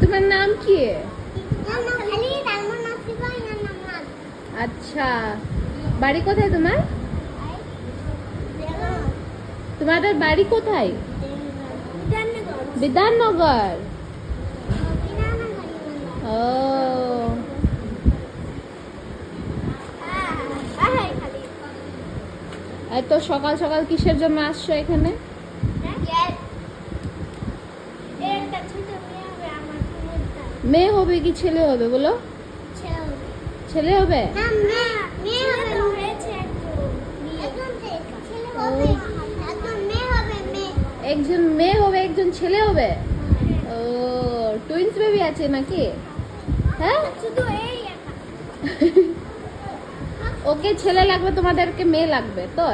তোমার নাম কি? আমার নাম খালিদ, আমার নাম শিবা, আমার নাম নাজ। আচ্ছা, বাড়ি কোথায় তোমার? তোমাদের বাড়ি কোথায়? বিধাননগর। ও, এত সকাল সকাল কিসের জন্য আসছো এখানে? মেয়ে হবে কি ছেলে হবে বলো? ছেলে হবে? একজন মেয়ে হবে একজন ছেলে হবে। ও, টুইন্স বেবি আছে নাকি? হ্যাঁ, ওকে ছেলে লাগবে তোমাদেরকে মেয়ে লাগবে তো?